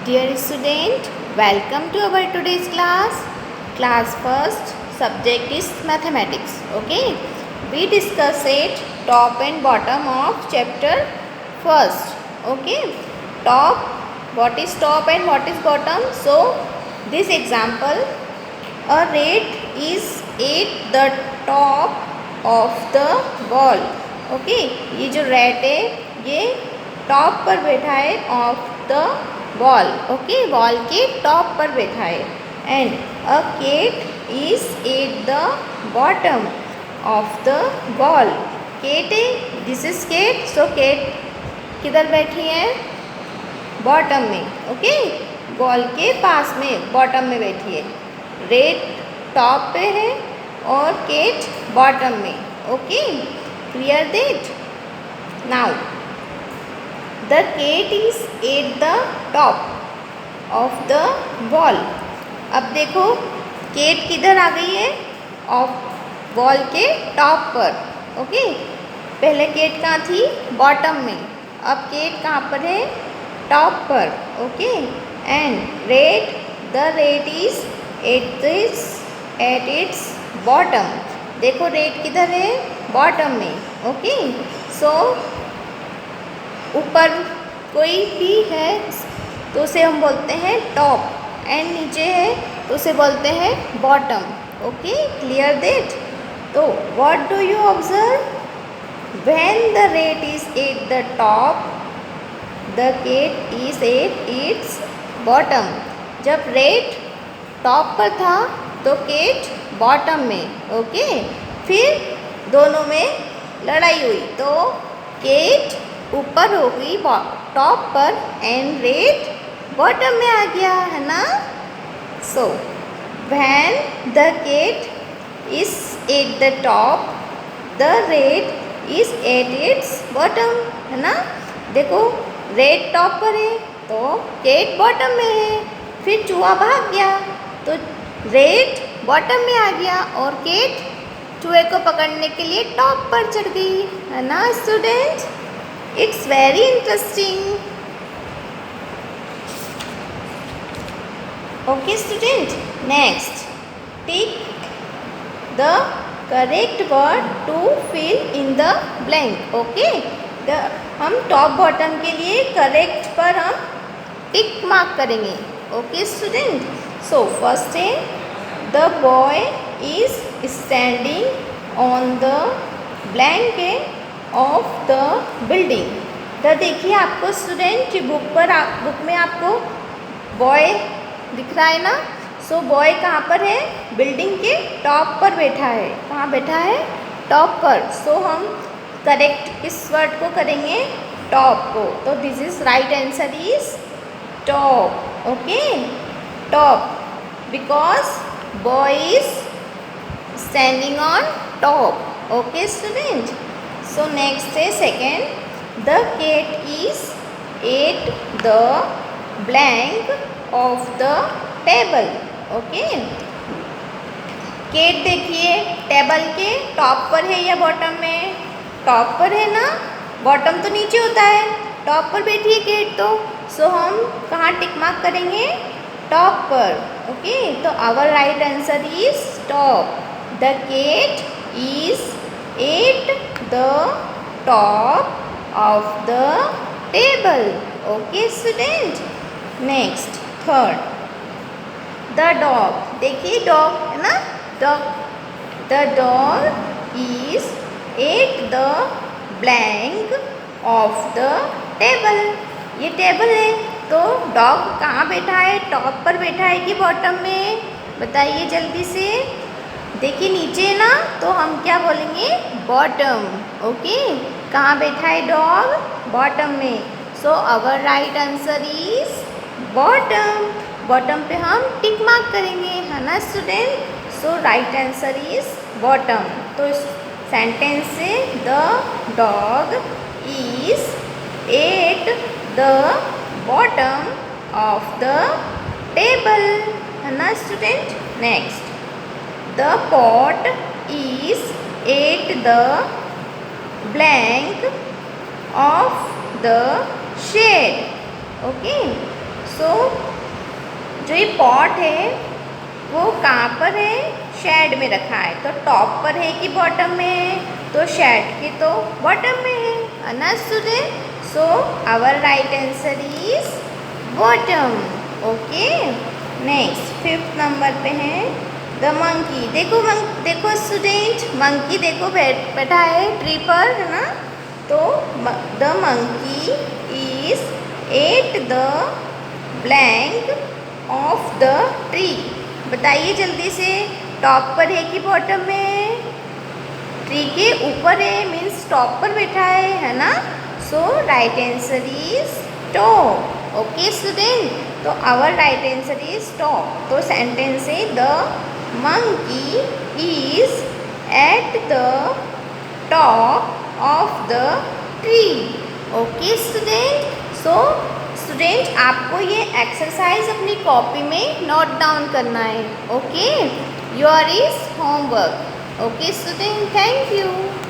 Dear student, welcome to our today's class. Class first subject is mathematics. Okay, we discuss it top and bottom of chapter first. Okay, top, what is top and what is bottom? So this example, a rat is at the top of the wall. Okay, ये जो rat है ये top पर बैठा है of the wall. Okay, wall के top पर बैठा है. And a cat is at the bottom of the wall. Cat है, this is cat. So cat किधर बैठी है? बॉटम में. ओके, वॉल के पास में बॉटम में बैठी है. रेड टॉप पे है और केट बॉटम में. Okay, clear that. Now the cat is at the top of the wall. अब देखो केट किधर आ गई है? ऑफ वॉल के टॉप पर. ओके, पहले केट कहाँ थी? बॉटम में. अब केट कहाँ पर है? टॉप पर. Okay, and the rat is at its bottom. देखो रेट किधर है? बॉटम में. ओके, सो ऊपर कोई भी है तो उसे हम बोलते हैं टॉप, एंड नीचे है तो उसे बोलते हैं बॉटम. Okay, clear that. तो what do you observe? When the rat is at the top, the cat is at its bottom. जब रेट टॉप पर था तो केट बॉटम में. ओके, फिर दोनों में लड़ाई हुई तो केट ऊपर हो गई टॉप पर एंड रेट बॉटम में आ गया, है ना. So when the cat is at the top, the rat is at its bottom, है ना. देखो रेट टॉप पर है तो केट बॉटम में है. फिर चूहा भाग गया तो रेट बॉटम में आ गया और केट चूहे को पकड़ने के लिए टॉप पर चढ़ गई, है ना student. It's very interesting. Okay student, next take the correct word to fill in the blank. Okay, हम टॉप बॉटम के लिए करेक्ट पर हम टिक मार्क करेंगे. ओके स्टूडेंट, सो फर्स्ट है the boy is standing on the blanket of the building. तो देखिए आपको स्टूडेंट बुक में आपको बॉय दिख रहा है ना. सो बॉय कहाँ पर है? बिल्डिंग के टॉप पर बैठा है. कहाँ बैठा है? टॉप पर. सो हम करेक्ट किस वर्ड को करेंगे? टॉप को. तो this is right answer is top. Okay, top, because boy is standing on top. Okay student. So next है second, the cat is at the blank of the table. Okay, cat देखिए table के top पर है या bottom में? Top पर है ना. बॉटम तो नीचे होता है. टॉप पर बैठी है केट तो. सो हम कहाँ टिक मार्क करेंगे? टॉप पर. ओके, तो our right answer is top. The cat is at the top of the table. Okay student. Next third, the dog. देखिए डॉग है ना. Dog, the dog is at the blank of the table. ये table है तो dog कहाँ बैठा है? Top पर बैठा है कि बॉटम में? बताइए जल्दी से. देखिए नीचे ना तो हम क्या बोलेंगे? बॉटम. ओके, कहाँ बैठा है डॉग? बॉटम में. So our right answer is bottom. Bottom पे हम टिक मार्क करेंगे, है ना student. So right answer is bottom. तो इस सेंटेंस से the dog is at the bottom of the table, है ना student. Next, the pot is at the blank of the shade. Okay, सो जो ये पॉट है वो कहाँ पर है, शेड में रखा है, तो टॉप पर है कि बॉटम में है, तो शेड के तो बॉटम में है ना student. So our right answer is bottom. Okay, next 5th number पे है द मंकी। देखो स्टूडेंट, मंकी देखो बैठा है ट्री पर, है ना। तो the monkey is at the blank of the tree. बताइए जल्दी से, टॉप पर है कि बॉटम में? ट्री के ऊपर है, मीन्स टॉप पर बैठा है ना। So right answer is top. Okay student, तो our right answer is top. तो सेंटेंस है the monkey is at the top of the tree. Okay student, so student आपको ये एक्सरसाइज अपनी कॉपी में नोट डाउन करना है। Okay, your is homework. Okay student, thank you.